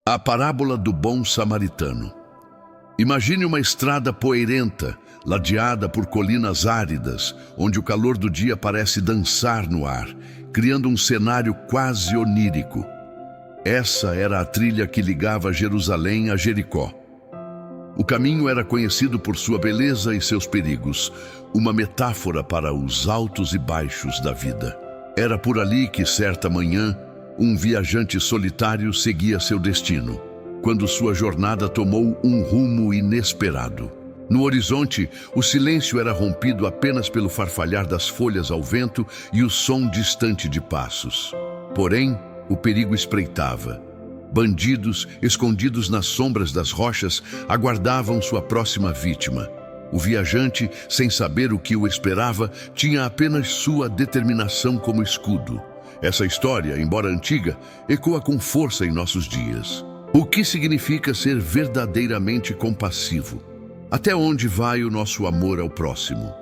A parábola do bom samaritano. Imagine uma estrada poeirenta, ladeada por colinas áridas, onde o calor do dia parece dançar no ar, criando um cenário quase onírico. Essa era a trilha que ligava Jerusalém a Jericó. O caminho era conhecido por sua beleza e seus perigos, uma metáfora para os altos e baixos da vida. Era por ali que, certa manhã, um viajante solitário seguia seu destino, quando sua jornada tomou um rumo inesperado. No horizonte, o silêncio era rompido apenas pelo farfalhar das folhas ao vento e o som distante de passos. Porém, o perigo espreitava. Bandidos, escondidos nas sombras das rochas, aguardavam sua próxima vítima. O viajante, sem saber o que o esperava, tinha apenas sua determinação como escudo. Essa história, embora antiga, ecoa com força em nossos dias. O que significa ser verdadeiramente compassivo? Até onde vai o nosso amor ao próximo?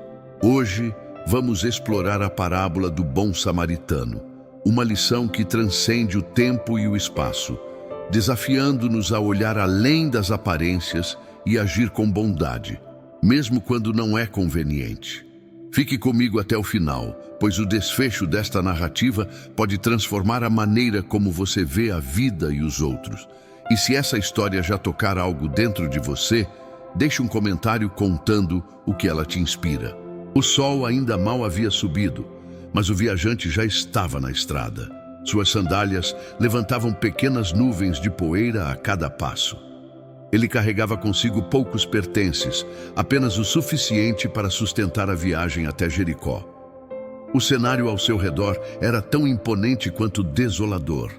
Hoje, vamos explorar a parábola do bom samaritano, uma lição que transcende o tempo e o espaço, desafiando-nos a olhar além das aparências e agir com bondade, mesmo quando não é conveniente. Fique comigo até o final, pois o desfecho desta narrativa pode transformar a maneira como você vê a vida e os outros. E se essa história já tocar algo dentro de você, deixe um comentário contando o que ela te inspira. O sol ainda mal havia subido, mas o viajante já estava na estrada. Suas sandálias levantavam pequenas nuvens de poeira a cada passo. Ele carregava consigo poucos pertences, apenas o suficiente para sustentar a viagem até Jericó. O cenário ao seu redor era tão imponente quanto desolador.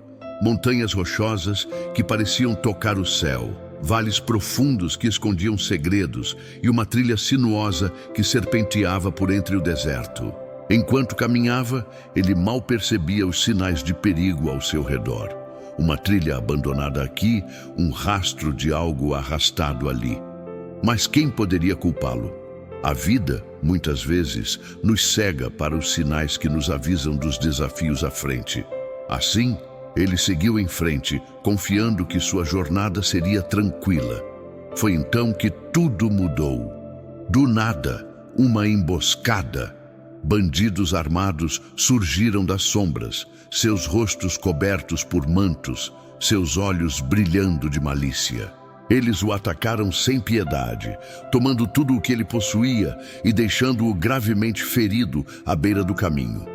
Montanhas rochosas que pareciam tocar o céu, vales profundos que escondiam segredos e uma trilha sinuosa que serpenteava por entre o deserto. Enquanto caminhava, ele mal percebia os sinais de perigo ao seu redor. Uma trilha abandonada aqui, um rastro de algo arrastado ali. Mas quem poderia culpá-lo? A vida, muitas vezes, nos cega para os sinais que nos avisam dos desafios à frente. Assim, ele seguiu em frente, confiando que sua jornada seria tranquila. Foi então que tudo mudou. Do nada, uma emboscada. Bandidos armados surgiram das sombras, seus rostos cobertos por mantos, seus olhos brilhando de malícia. Eles o atacaram sem piedade, tomando tudo o que ele possuía e deixando-o gravemente ferido à beira do caminho.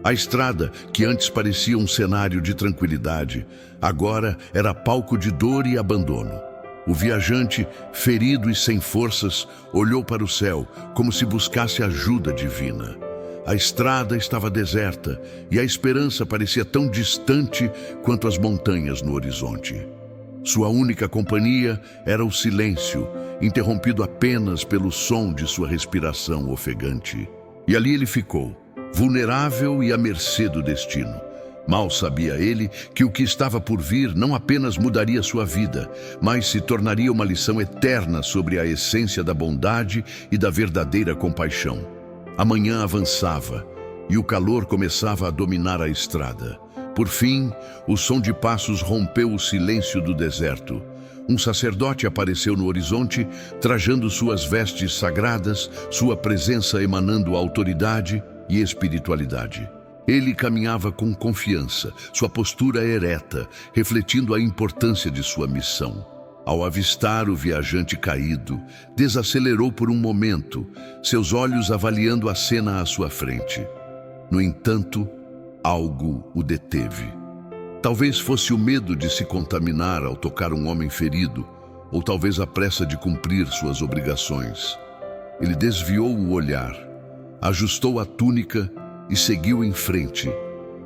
A estrada, que antes parecia um cenário de tranquilidade, agora era palco de dor e abandono. O viajante, ferido e sem forças, olhou para o céu, como se buscasse ajuda divina. A estrada estava deserta e a esperança parecia tão distante quanto as montanhas no horizonte. Sua única companhia era o silêncio, interrompido apenas pelo som de sua respiração ofegante. E ali ele ficou, vulnerável e à mercê do destino. Mal sabia ele que o que estava por vir não apenas mudaria sua vida, mas se tornaria uma lição eterna sobre a essência da bondade e da verdadeira compaixão. A manhã avançava e o calor começava a dominar a estrada. Por fim, o som de passos rompeu o silêncio do deserto. Um sacerdote apareceu no horizonte, trajando suas vestes sagradas, sua presença emanando autoridade e espiritualidade. Ele caminhava com confiança, sua postura ereta, refletindo a importância de sua missão. Ao avistar o viajante caído, desacelerou por um momento, seus olhos avaliando a cena à sua frente. No entanto, algo o deteve. Talvez fosse o medo de se contaminar ao tocar um homem ferido, ou talvez a pressa de cumprir suas obrigações. Ele desviou o olhar, ajustou a túnica e seguiu em frente,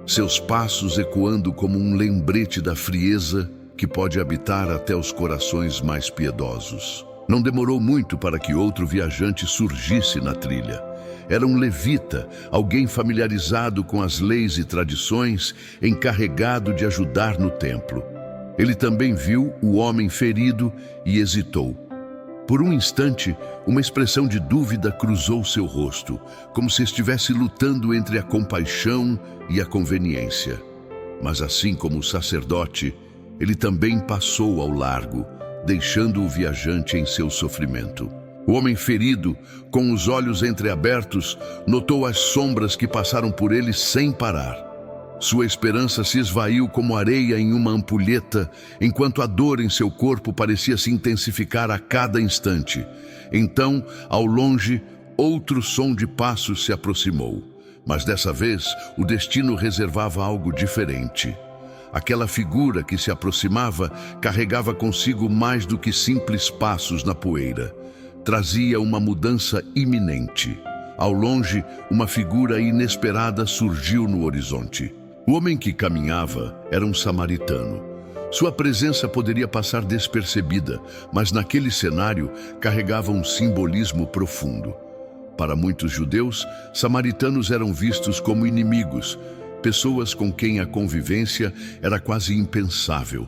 seus passos ecoando como um lembrete da frieza que pode habitar até os corações mais piedosos. Não demorou muito para que outro viajante surgisse na trilha. Era um levita, alguém familiarizado com as leis e tradições, encarregado de ajudar no templo. Ele também viu o homem ferido e hesitou. Por um instante, uma expressão de dúvida cruzou seu rosto, como se estivesse lutando entre a compaixão e a conveniência. Mas assim como o sacerdote, ele também passou ao largo, deixando o viajante em seu sofrimento. O homem ferido, com os olhos entreabertos, notou as sombras que passaram por ele sem parar. Sua esperança se esvaiu como areia em uma ampulheta, enquanto a dor em seu corpo parecia se intensificar a cada instante. Então, ao longe, outro som de passos se aproximou. Mas dessa vez, o destino reservava algo diferente. Aquela figura que se aproximava carregava consigo mais do que simples passos na poeira. Trazia uma mudança iminente. Ao longe, uma figura inesperada surgiu no horizonte. O homem que caminhava era um samaritano. Sua presença poderia passar despercebida, mas naquele cenário carregava um simbolismo profundo. Para muitos judeus, samaritanos eram vistos como inimigos, pessoas com quem a convivência era quase impensável.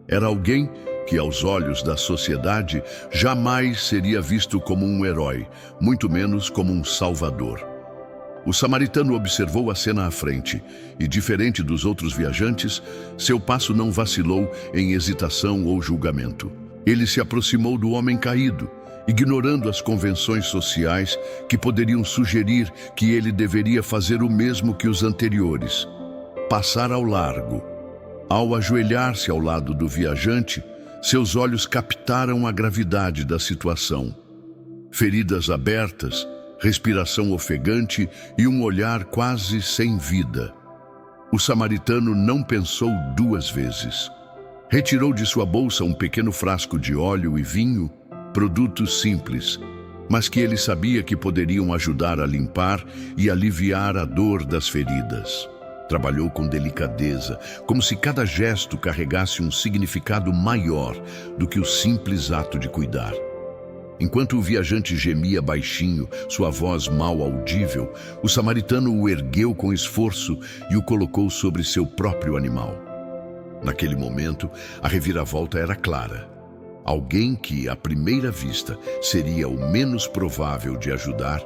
Era alguém que, aos olhos da sociedade, jamais seria visto como um herói, muito menos como um salvador. O samaritano observou a cena à frente e, diferente dos outros viajantes, seu passo não vacilou em hesitação ou julgamento. Ele se aproximou do homem caído, ignorando as convenções sociais que poderiam sugerir que ele deveria fazer o mesmo que os anteriores, passar ao largo. Ao ajoelhar-se ao lado do viajante, seus olhos captaram a gravidade da situação. Feridas abertas, respiração ofegante e um olhar quase sem vida. O samaritano não pensou duas vezes. Retirou de sua bolsa um pequeno frasco de óleo e vinho, produtos simples, mas que ele sabia que poderiam ajudar a limpar e aliviar a dor das feridas. Trabalhou com delicadeza, como se cada gesto carregasse um significado maior do que o simples ato de cuidar. Enquanto o viajante gemia baixinho, sua voz mal audível, o samaritano o ergueu com esforço e o colocou sobre seu próprio animal. Naquele momento, a reviravolta era clara. Alguém que, à primeira vista, seria o menos provável de ajudar,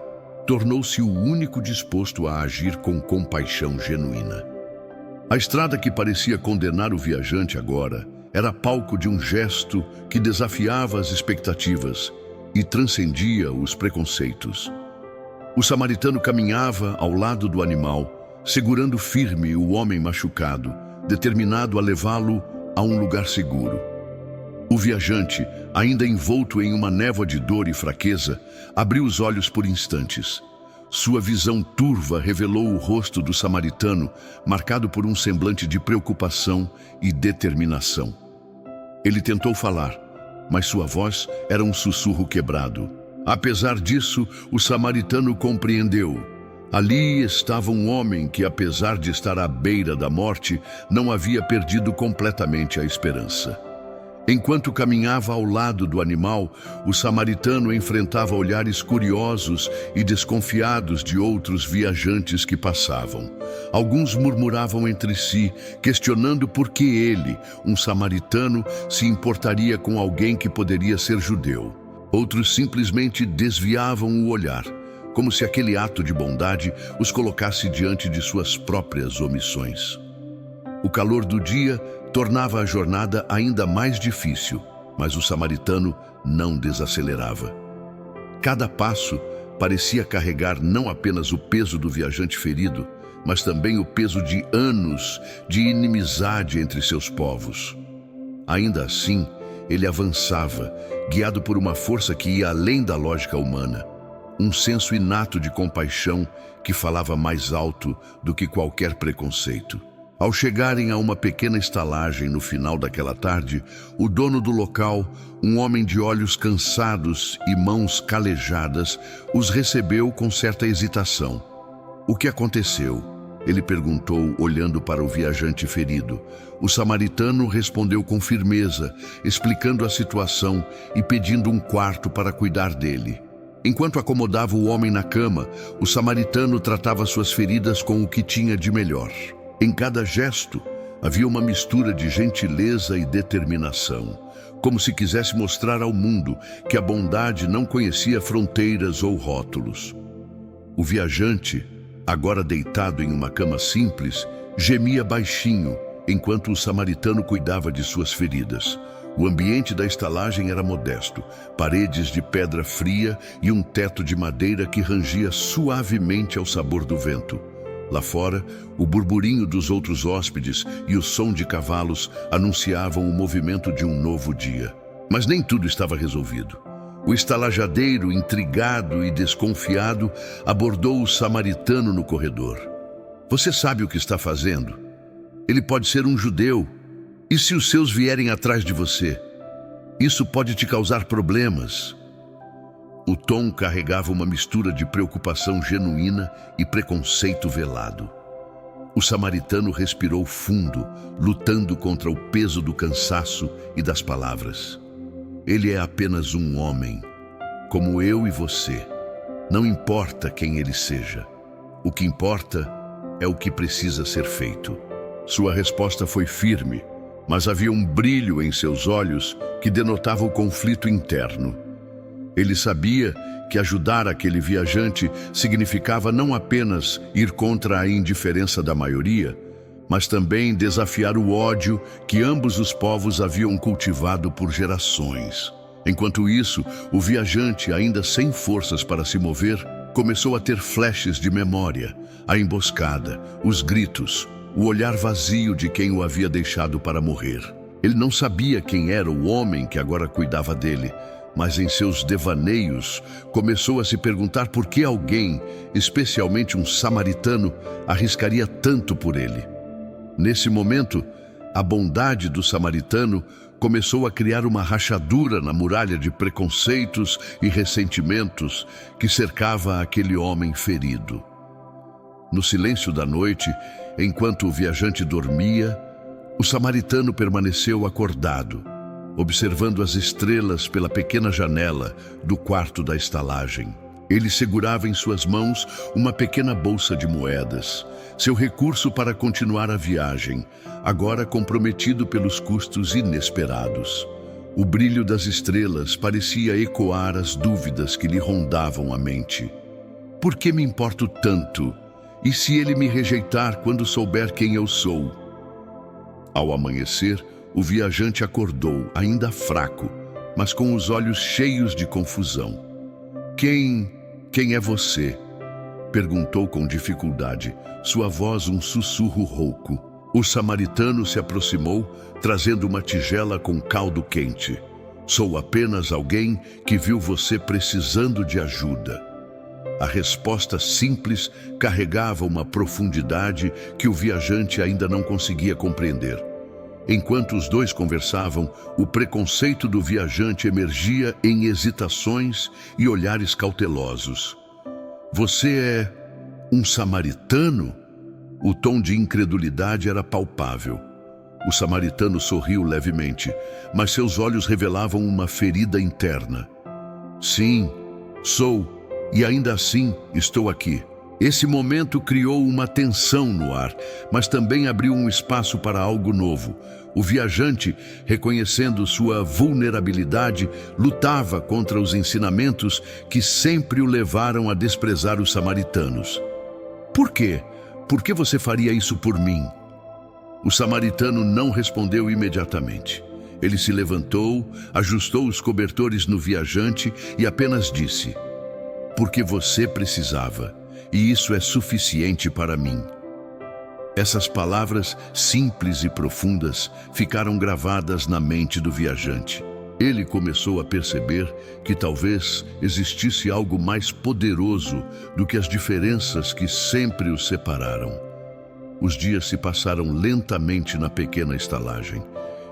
tornou-se o único disposto a agir com compaixão genuína. A estrada que parecia condenar o viajante agora era palco de um gesto que desafiava as expectativas e transcendia os preconceitos. O samaritano caminhava ao lado do animal, segurando firme o homem machucado, determinado a levá-lo a um lugar seguro. O viajante, ainda envolto em uma névoa de dor e fraqueza, abriu os olhos por instantes. Sua visão turva revelou o rosto do samaritano, marcado por um semblante de preocupação e determinação. Ele tentou falar, mas sua voz era um sussurro quebrado. Apesar disso, o samaritano compreendeu. Ali estava um homem que, apesar de estar à beira da morte, não havia perdido completamente a esperança. Enquanto caminhava ao lado do animal, o samaritano enfrentava olhares curiosos e desconfiados de outros viajantes que passavam. Alguns murmuravam entre si, questionando por que ele, um samaritano, se importaria com alguém que poderia ser judeu. Outros simplesmente desviavam o olhar, como se aquele ato de bondade os colocasse diante de suas próprias omissões. O calor do dia tornava a jornada ainda mais difícil, mas o samaritano não desacelerava. Cada passo parecia carregar não apenas o peso do viajante ferido, mas também o peso de anos de inimizade entre seus povos. Ainda assim, ele avançava, guiado por uma força que ia além da lógica humana, um senso inato de compaixão que falava mais alto do que qualquer preconceito. Ao chegarem a uma pequena estalagem no final daquela tarde, o dono do local, um homem de olhos cansados e mãos calejadas, os recebeu com certa hesitação. "O que aconteceu?" ele perguntou, olhando para o viajante ferido. O samaritano respondeu com firmeza, explicando a situação e pedindo um quarto para cuidar dele. Enquanto acomodava o homem na cama, o samaritano tratava suas feridas com o que tinha de melhor. Em cada gesto, havia uma mistura de gentileza e determinação, como se quisesse mostrar ao mundo que a bondade não conhecia fronteiras ou rótulos. O viajante, agora deitado em uma cama simples, gemia baixinho, enquanto o samaritano cuidava de suas feridas. O ambiente da estalagem era modesto, paredes de pedra fria e um teto de madeira que rangia suavemente ao sabor do vento. Lá fora, o burburinho dos outros hóspedes e o som de cavalos anunciavam o movimento de um novo dia. Mas nem tudo estava resolvido. O estalajadeiro, intrigado e desconfiado, abordou o samaritano no corredor. Você sabe o que está fazendo? Ele pode ser um judeu. E se os seus vierem atrás de você? Isso pode te causar problemas. O tom carregava uma mistura de preocupação genuína e preconceito velado. O samaritano respirou fundo, lutando contra o peso do cansaço e das palavras. Ele é apenas um homem, como eu e você. Não importa quem ele seja. O que importa é o que precisa ser feito. Sua resposta foi firme, mas havia um brilho em seus olhos que denotava o conflito interno. Ele sabia que ajudar aquele viajante significava não apenas ir contra a indiferença da maioria, mas também desafiar o ódio que ambos os povos haviam cultivado por gerações. Enquanto isso, o viajante, ainda sem forças para se mover, começou a ter flashes de memória, a emboscada, os gritos, o olhar vazio de quem o havia deixado para morrer. Ele não sabia quem era o homem que agora cuidava dele, mas em seus devaneios começou a se perguntar por que alguém, especialmente um samaritano, arriscaria tanto por ele. Nesse momento, a bondade do samaritano começou a criar uma rachadura na muralha de preconceitos e ressentimentos que cercava aquele homem ferido. No silêncio da noite, enquanto o viajante dormia, o samaritano permaneceu acordado, observando as estrelas pela pequena janela do quarto da estalagem. Ele segurava em suas mãos uma pequena bolsa de moedas, seu recurso para continuar a viagem, agora comprometido pelos custos inesperados. O brilho das estrelas parecia ecoar as dúvidas que lhe rondavam a mente. Por que me importo tanto? E se ele me rejeitar quando souber quem eu sou? Ao amanhecer, o viajante acordou, ainda fraco, mas com os olhos cheios de confusão. Quem é você? Perguntou com dificuldade, sua voz um sussurro rouco. O samaritano se aproximou, trazendo uma tigela com caldo quente. Sou apenas alguém que viu você precisando de ajuda. A resposta simples carregava uma profundidade que o viajante ainda não conseguia compreender. Enquanto os dois conversavam, o preconceito do viajante emergia em hesitações e olhares cautelosos. Você é um samaritano? O tom de incredulidade era palpável. O samaritano sorriu levemente, mas seus olhos revelavam uma ferida interna. Sim, sou. E ainda assim, estou aqui. Esse momento criou uma tensão no ar, mas também abriu um espaço para algo novo. O viajante, reconhecendo sua vulnerabilidade, lutava contra os ensinamentos que sempre o levaram a desprezar os samaritanos. Por quê? Por que você faria isso por mim? O samaritano não respondeu imediatamente. Ele se levantou, ajustou os cobertores no viajante e apenas disse: porque você precisava, e isso é suficiente para mim. Essas palavras simples e profundas ficaram gravadas na mente do viajante. Ele começou a perceber que talvez existisse algo mais poderoso do que as diferenças que sempre os separaram. Os dias se passaram lentamente na pequena estalagem,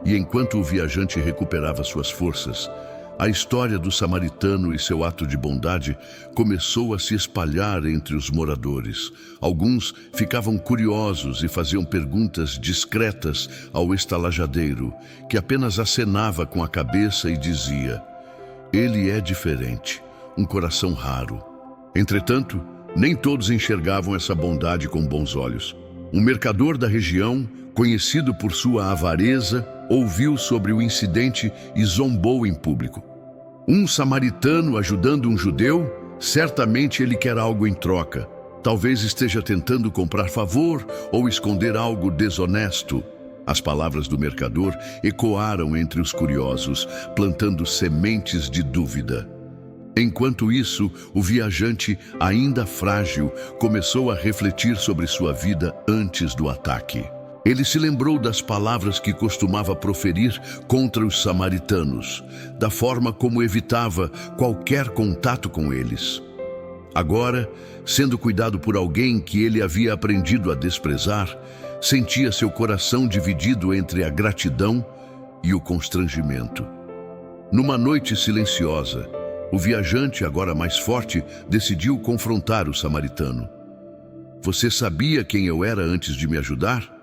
e enquanto o viajante recuperava suas forças, a história do samaritano e seu ato de bondade começou a se espalhar entre os moradores. Alguns ficavam curiosos e faziam perguntas discretas ao estalajadeiro, que apenas acenava com a cabeça e dizia: ele é diferente, um coração raro. Entretanto, nem todos enxergavam essa bondade com bons olhos. Um mercador da região, conhecido por sua avareza, ouviu sobre o incidente e zombou em público. Um samaritano ajudando um judeu? Certamente ele quer algo em troca. Talvez esteja tentando comprar favor ou esconder algo desonesto. As palavras do mercador ecoaram entre os curiosos, plantando sementes de dúvida. Enquanto isso, o viajante, ainda frágil, começou a refletir sobre sua vida antes do ataque. Ele se lembrou das palavras que costumava proferir contra os samaritanos, da forma como evitava qualquer contato com eles. Agora, sendo cuidado por alguém que ele havia aprendido a desprezar, sentia seu coração dividido entre a gratidão e o constrangimento. Numa noite silenciosa, o viajante, agora mais forte, decidiu confrontar o samaritano. "Você sabia quem eu era antes de me ajudar?"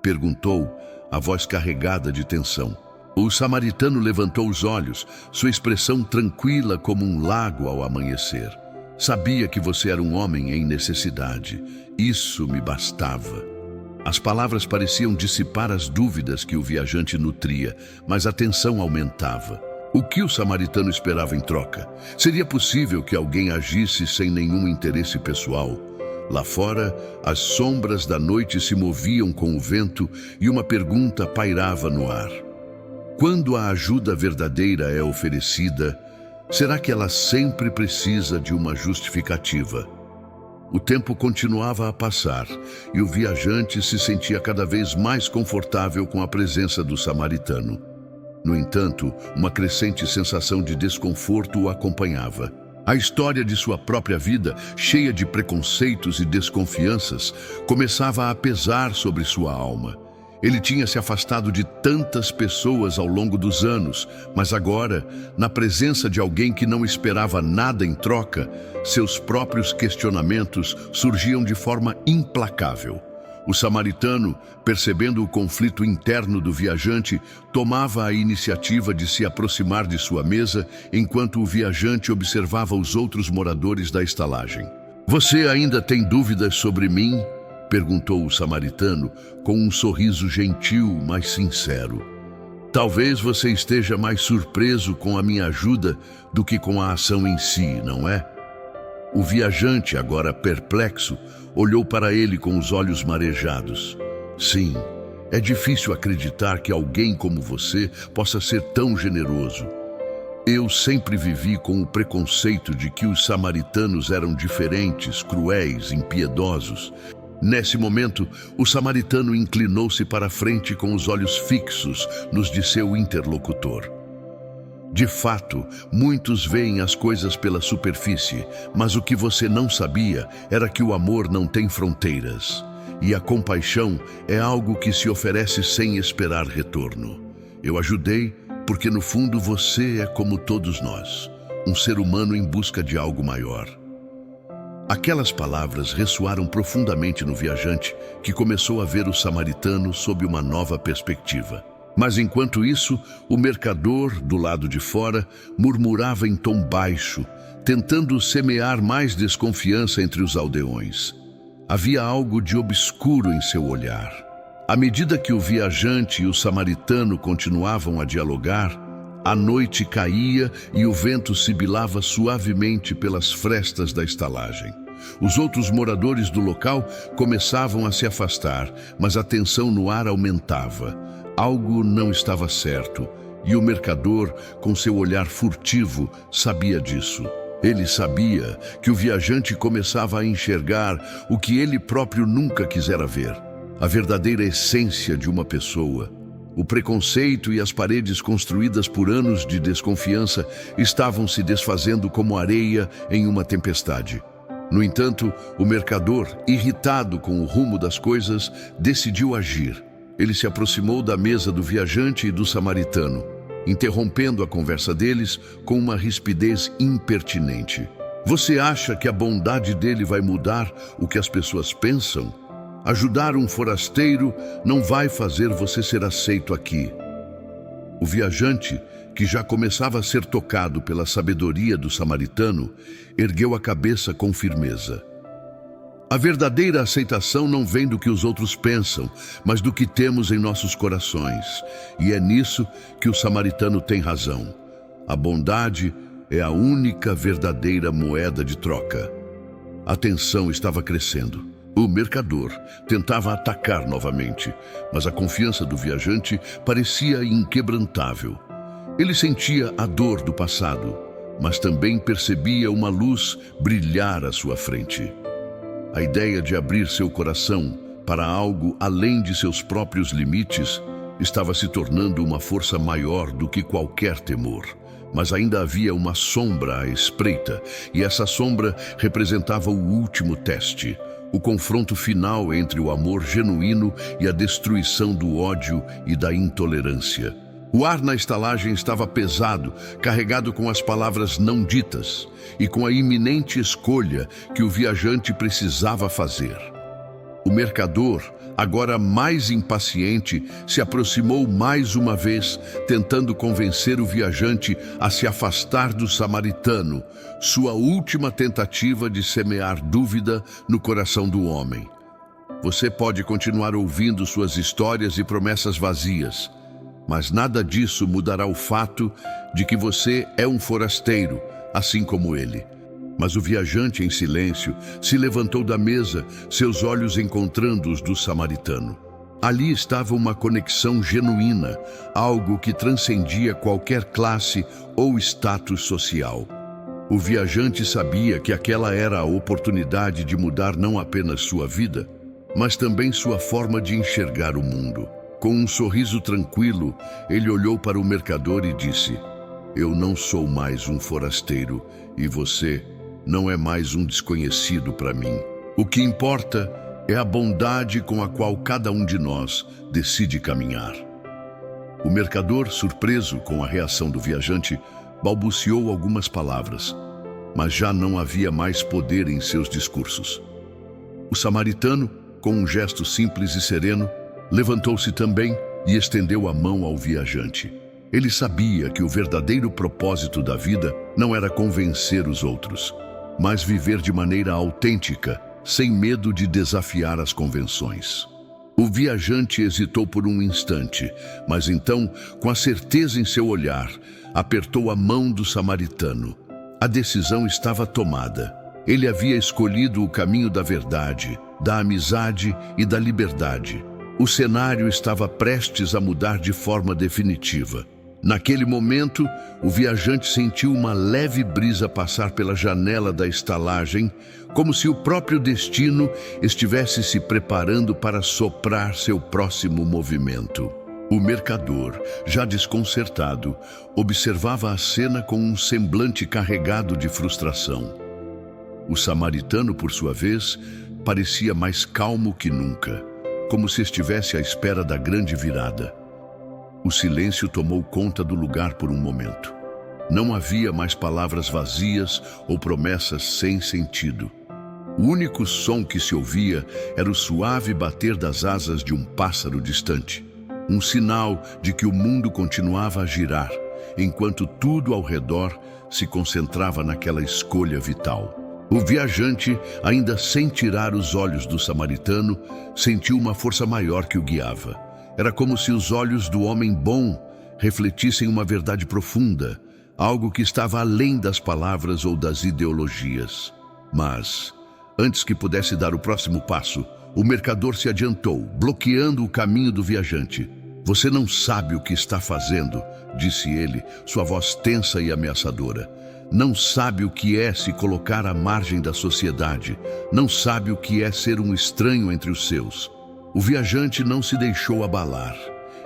perguntou, a voz carregada de tensão. O samaritano levantou os olhos, sua expressão tranquila como um lago ao amanhecer. "Sabia que você era um homem em necessidade. Isso me bastava." As palavras pareciam dissipar as dúvidas que o viajante nutria, mas a tensão aumentava. O que o samaritano esperava em troca? Seria possível que alguém agisse sem nenhum interesse pessoal? Lá fora, as sombras da noite se moviam com o vento e uma pergunta pairava no ar. Quando a ajuda verdadeira é oferecida, será que ela sempre precisa de uma justificativa? O tempo continuava a passar e o viajante se sentia cada vez mais confortável com a presença do samaritano. No entanto, uma crescente sensação de desconforto o acompanhava. A história de sua própria vida, cheia de preconceitos e desconfianças, começava a pesar sobre sua alma. Ele tinha se afastado de tantas pessoas ao longo dos anos, mas agora, na presença de alguém que não esperava nada em troca, seus próprios questionamentos surgiam de forma implacável. O samaritano, percebendo o conflito interno do viajante, tomava a iniciativa de se aproximar de sua mesa enquanto o viajante observava os outros moradores da estalagem. "Você ainda tem dúvidas sobre mim?" perguntou o samaritano com um sorriso gentil, mas sincero. "Talvez você esteja mais surpreso com a minha ajuda do que com a ação em si, não é?" O viajante, agora perplexo, olhou para ele com os olhos marejados. "Sim, é difícil acreditar que alguém como você possa ser tão generoso. Eu sempre vivi com o preconceito de que os samaritanos eram diferentes, cruéis, impiedosos." Nesse momento, o samaritano inclinou-se para a frente com os olhos fixos nos de seu interlocutor. "De fato, muitos veem as coisas pela superfície, mas o que você não sabia era que o amor não tem fronteiras. E a compaixão é algo que se oferece sem esperar retorno. Eu ajudei porque no fundo você é como todos nós, um ser humano em busca de algo maior." Aquelas palavras ressoaram profundamente no viajante, que começou a ver o samaritano sob uma nova perspectiva. Mas enquanto isso, o mercador, do lado de fora, murmurava em tom baixo, tentando semear mais desconfiança entre os aldeões. Havia algo de obscuro em seu olhar. À medida que o viajante e o samaritano continuavam a dialogar, a noite caía e o vento sibilava suavemente pelas frestas da estalagem. Os outros moradores do local começavam a se afastar, mas a tensão no ar aumentava. Algo não estava certo, e o mercador, com seu olhar furtivo, sabia disso. Ele sabia que o viajante começava a enxergar o que ele próprio nunca quisera ver: a verdadeira essência de uma pessoa. O preconceito e as paredes construídas por anos de desconfiança estavam se desfazendo como areia em uma tempestade. No entanto, o mercador, irritado com o rumo das coisas, decidiu agir. Ele se aproximou da mesa do viajante e do samaritano, interrompendo a conversa deles com uma rispidez impertinente. "Você acha que a bondade dele vai mudar o que as pessoas pensam? Ajudar um forasteiro não vai fazer você ser aceito aqui." O viajante, que já começava a ser tocado pela sabedoria do samaritano, ergueu a cabeça com firmeza. "A verdadeira aceitação não vem do que os outros pensam, mas do que temos em nossos corações. E é nisso que o samaritano tem razão. A bondade é a única verdadeira moeda de troca." A tensão estava crescendo. O mercador tentava atacar novamente, mas a confiança do viajante parecia inquebrantável. Ele sentia a dor do passado, mas também percebia uma luz brilhar à sua frente. A ideia de abrir seu coração para algo além de seus próprios limites estava se tornando uma força maior do que qualquer temor. Mas ainda havia uma sombra à espreita, e essa sombra representava o último teste, o confronto final entre o amor genuíno e a destruição do ódio e da intolerância. O ar na estalagem estava pesado, carregado com as palavras não ditas e com a iminente escolha que o viajante precisava fazer. O mercador, agora mais impaciente, se aproximou mais uma vez, tentando convencer o viajante a se afastar do samaritano, sua última tentativa de semear dúvida no coração do homem. Você pode continuar ouvindo suas histórias e promessas vazias, mas nada disso mudará o fato de que você é um forasteiro, assim como ele. Mas o viajante, em silêncio, se levantou da mesa, seus olhos encontrando os do samaritano. Ali estava uma conexão genuína, algo que transcendia qualquer classe ou status social. O viajante sabia que aquela era a oportunidade de mudar não apenas sua vida, mas também sua forma de enxergar o mundo. Com um sorriso tranquilo, ele olhou para o mercador e disse: "Eu não sou mais um forasteiro e você não é mais um desconhecido para mim. O que importa é a bondade com a qual cada um de nós decide caminhar." O mercador, surpreso com a reação do viajante, balbuciou algumas palavras, mas já não havia mais poder em seus discursos. O samaritano, com um gesto simples e sereno, levantou-se também e estendeu a mão ao viajante. Ele sabia que o verdadeiro propósito da vida não era convencer os outros, mas viver de maneira autêntica, sem medo de desafiar as convenções. O viajante hesitou por um instante, mas então, com a certeza em seu olhar, apertou a mão do samaritano. A decisão estava tomada. Ele havia escolhido o caminho da verdade, da amizade e da liberdade. O cenário estava prestes a mudar de forma definitiva. Naquele momento, o viajante sentiu uma leve brisa passar pela janela da estalagem, como se o próprio destino estivesse se preparando para soprar seu próximo movimento. O mercador, já desconcertado, observava a cena com um semblante carregado de frustração. O samaritano, por sua vez, parecia mais calmo que nunca, como se estivesse à espera da grande virada. O silêncio tomou conta do lugar por um momento. Não havia mais palavras vazias ou promessas sem sentido. O único som que se ouvia era o suave bater das asas de um pássaro distante, um sinal de que o mundo continuava a girar, enquanto tudo ao redor se concentrava naquela escolha vital. O viajante, ainda sem tirar os olhos do samaritano, sentiu uma força maior que o guiava. Era como se os olhos do homem bom refletissem uma verdade profunda, algo que estava além das palavras ou das ideologias. Mas, antes que pudesse dar o próximo passo, o mercador se adiantou, bloqueando o caminho do viajante. "Você não sabe o que está fazendo", disse ele, sua voz tensa e ameaçadora. "Não sabe o que é se colocar à margem da sociedade. Não sabe o que é ser um estranho entre os seus." O viajante não se deixou abalar.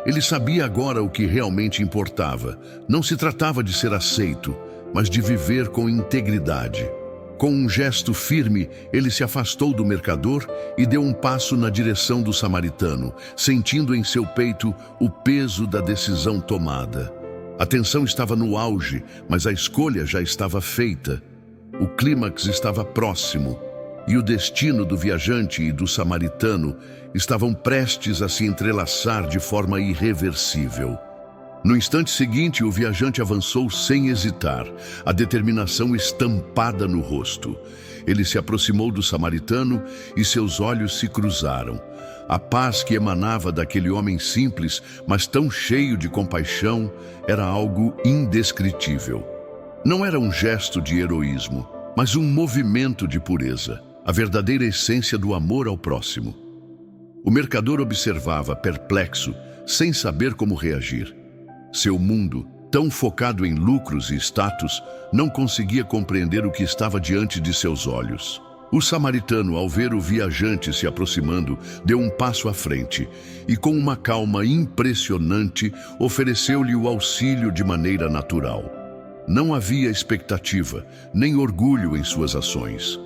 Ele sabia agora o que realmente importava. Não se tratava de ser aceito, mas de viver com integridade. Com um gesto firme, ele se afastou do mercador e deu um passo na direção do samaritano, sentindo em seu peito o peso da decisão tomada. A tensão estava no auge, mas a escolha já estava feita. O clímax estava próximo, e o destino do viajante e do samaritano estavam prestes a se entrelaçar de forma irreversível. No instante seguinte, o viajante avançou sem hesitar, a determinação estampada no rosto. Ele se aproximou do samaritano e seus olhos se cruzaram. A paz que emanava daquele homem simples, mas tão cheio de compaixão, era algo indescritível. Não era um gesto de heroísmo, mas um movimento de pureza. a verdadeira essência do amor ao próximo. O mercador observava, perplexo, sem saber como reagir. Seu mundo, tão focado em lucros e status, não conseguia compreender o que estava diante de seus olhos. O samaritano, ao ver o viajante se aproximando, deu um passo à frente e, com uma calma impressionante, ofereceu-lhe o auxílio de maneira natural. Não havia expectativa, nem orgulho em suas ações.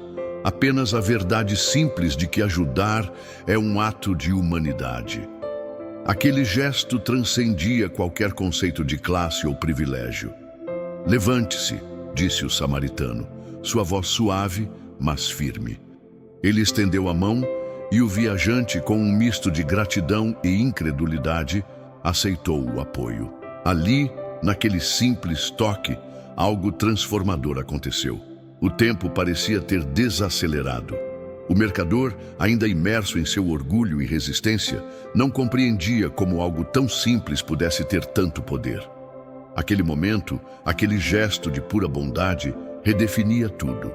Apenas a verdade simples de que ajudar é um ato de humanidade. Aquele gesto transcendia qualquer conceito de classe ou privilégio. "Levante-se", disse o samaritano, sua voz suave, mas firme. Ele estendeu a mão e o viajante, com um misto de gratidão e incredulidade, aceitou o apoio. Ali, naquele simples toque, algo transformador aconteceu. O tempo parecia ter desacelerado. O mercador, ainda imerso em seu orgulho e resistência, não compreendia como algo tão simples pudesse ter tanto poder. Aquele momento, aquele gesto de pura bondade, redefinia tudo.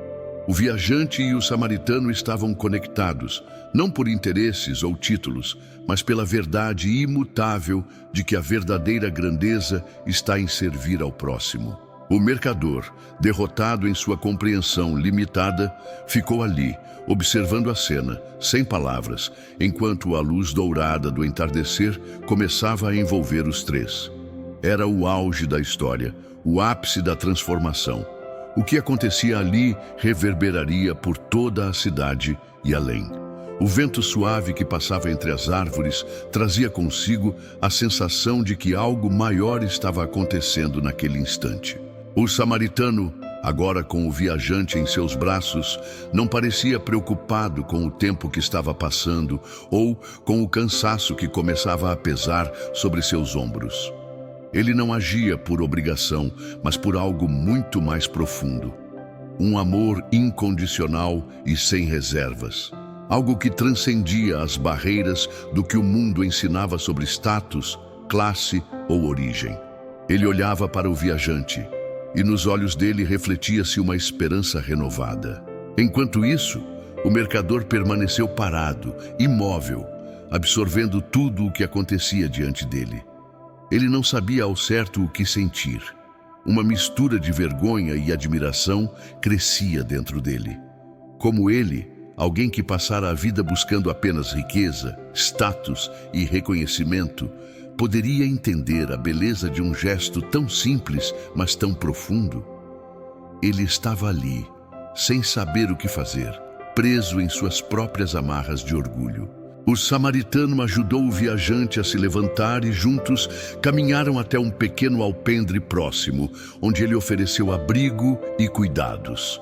O viajante e o samaritano estavam conectados, não por interesses ou títulos, mas pela verdade imutável de que a verdadeira grandeza está em servir ao próximo. O mercador, derrotado em sua compreensão limitada, ficou ali, observando a cena, sem palavras, enquanto a luz dourada do entardecer começava a envolver os três. Era o auge da história, o ápice da transformação. O que acontecia ali reverberaria por toda a cidade e além. O vento suave que passava entre as árvores trazia consigo a sensação de que algo maior estava acontecendo naquele instante. O samaritano, agora com o viajante em seus braços, não parecia preocupado com o tempo que estava passando ou com o cansaço que começava a pesar sobre seus ombros. Ele não agia por obrigação, mas por algo muito mais profundo. Um amor incondicional e sem reservas. Algo que transcendia as barreiras do que o mundo ensinava sobre status, classe ou origem. Ele olhava para o viajante e nos olhos dele refletia-se uma esperança renovada. Enquanto isso, o mercador permaneceu parado, imóvel, absorvendo tudo o que acontecia diante dele. Ele não sabia ao certo o que sentir. Uma mistura de vergonha e admiração crescia dentro dele. Como ele, alguém que passara a vida buscando apenas riqueza, status e reconhecimento, poderia entender a beleza de um gesto tão simples, mas tão profundo? Ele estava ali, sem saber o que fazer, preso em suas próprias amarras de orgulho. O samaritano ajudou o viajante a se levantar e juntos caminharam até um pequeno alpendre próximo, onde ele ofereceu abrigo e cuidados.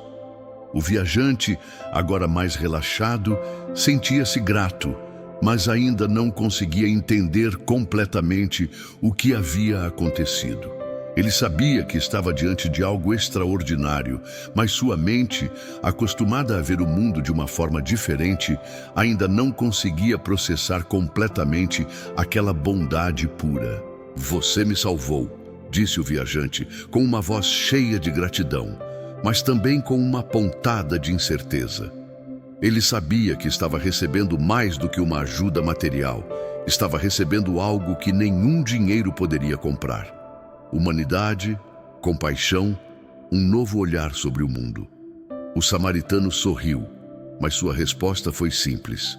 O viajante, agora mais relaxado, sentia-se grato, mas ainda não conseguia entender completamente o que havia acontecido. Ele sabia que estava diante de algo extraordinário, mas sua mente, acostumada a ver o mundo de uma forma diferente, ainda não conseguia processar completamente aquela bondade pura. "Você me salvou", disse o viajante, com uma voz cheia de gratidão, mas também com uma pontada de incerteza. Ele sabia que estava recebendo mais do que uma ajuda material. Estava recebendo algo que nenhum dinheiro poderia comprar. Humanidade, compaixão, um novo olhar sobre o mundo. O samaritano sorriu, mas sua resposta foi simples.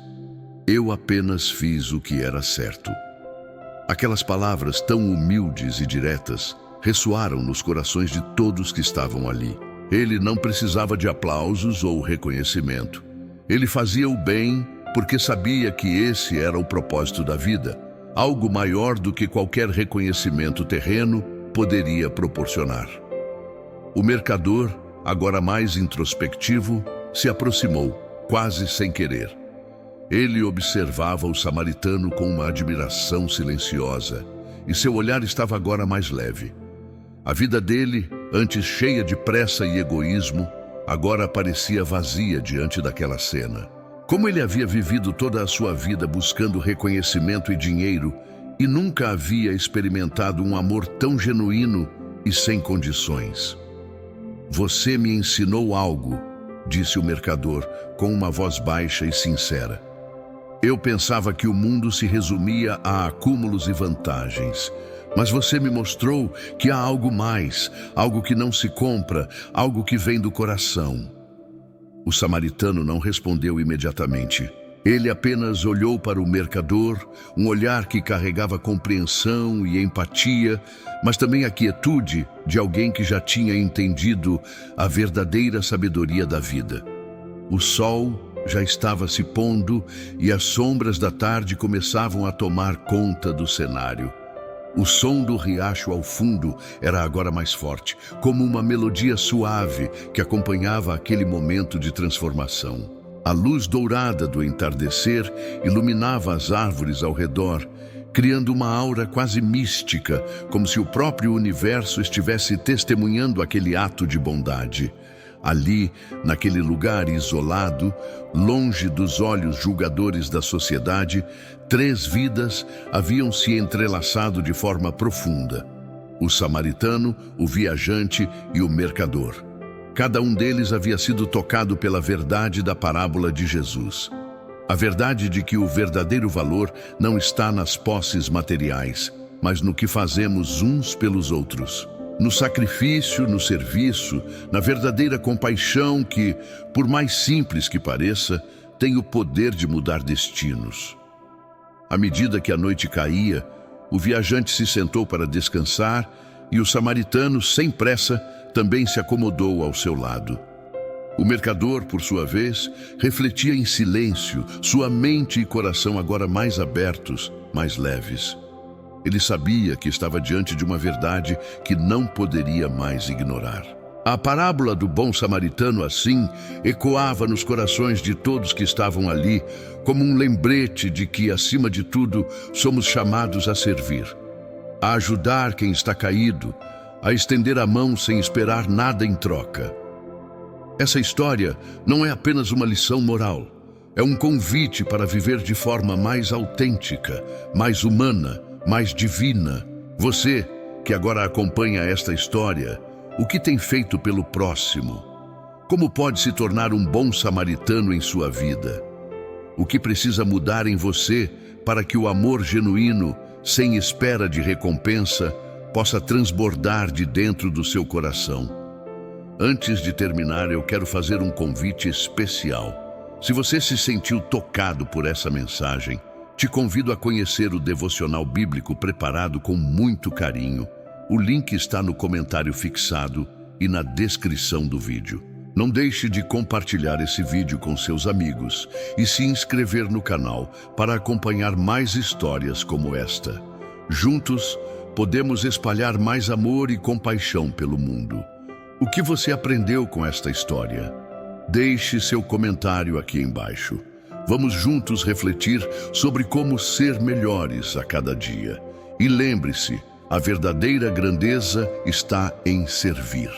"Eu apenas fiz o que era certo." Aquelas palavras tão humildes e diretas ressoaram nos corações de todos que estavam ali. Ele não precisava de aplausos ou reconhecimento. Ele fazia o bem porque sabia que esse era o propósito da vida, algo maior do que qualquer reconhecimento terreno poderia proporcionar. O mercador, agora mais introspectivo, se aproximou, quase sem querer. Ele observava o samaritano com uma admiração silenciosa, e seu olhar estava agora mais leve. A vida dele, antes cheia de pressa e egoísmo, agora parecia vazia diante daquela cena. Como ele havia vivido toda a sua vida buscando reconhecimento e dinheiro, e nunca havia experimentado um amor tão genuíno e sem condições. "Você me ensinou algo", disse o mercador, com uma voz baixa e sincera. Eu pensava que o mundo se resumia a acúmulos e vantagens. Mas você me mostrou que há algo mais, algo que não se compra, algo que vem do coração. O samaritano não respondeu imediatamente. Ele apenas olhou para o mercador, um olhar que carregava compreensão e empatia, mas também a quietude de alguém que já tinha entendido a verdadeira sabedoria da vida. O sol já estava se pondo e as sombras da tarde começavam a tomar conta do cenário. O som do riacho ao fundo era agora mais forte, como uma melodia suave que acompanhava aquele momento de transformação. A luz dourada do entardecer iluminava as árvores ao redor, criando uma aura quase mística, como se o próprio universo estivesse testemunhando aquele ato de bondade. Ali, naquele lugar isolado, longe dos olhos julgadores da sociedade, 3 vidas haviam se entrelaçado de forma profunda: o samaritano, o viajante e o mercador. Cada um deles havia sido tocado pela verdade da parábola de Jesus. A verdade de que o verdadeiro valor não está nas posses materiais, mas no que fazemos uns pelos outros. No sacrifício, no serviço, na verdadeira compaixão que, por mais simples que pareça, tem o poder de mudar destinos. À medida que a noite caía, o viajante se sentou para descansar e o samaritano, sem pressa, também se acomodou ao seu lado. O mercador, por sua vez, refletia em silêncio, sua mente e coração agora mais abertos, mais leves. Ele sabia que estava diante de uma verdade que não poderia mais ignorar. A parábola do bom samaritano, assim, ecoava nos corações de todos que estavam ali, como um lembrete de que, acima de tudo, somos chamados a servir, a ajudar quem está caído, a estender a mão sem esperar nada em troca. Essa história não é apenas uma lição moral, é um convite para viver de forma mais autêntica, mais humana, mais divina. Você, que agora acompanha esta história, o que tem feito pelo próximo? Como pode se tornar um bom samaritano em sua vida? O que precisa mudar em você para que o amor genuíno, sem espera de recompensa, possa transbordar de dentro do seu coração? Antes de terminar, eu quero fazer um convite especial. Se você se sentiu tocado por essa mensagem, te convido a conhecer o devocional bíblico preparado com muito carinho. O link está no comentário fixado e na descrição do vídeo. Não deixe de compartilhar esse vídeo com seus amigos e se inscrever no canal para acompanhar mais histórias como esta. Juntos, podemos espalhar mais amor e compaixão pelo mundo. O que você aprendeu com esta história? Deixe seu comentário aqui embaixo. Vamos juntos refletir sobre como ser melhores a cada dia. E lembre-se, a verdadeira grandeza está em servir.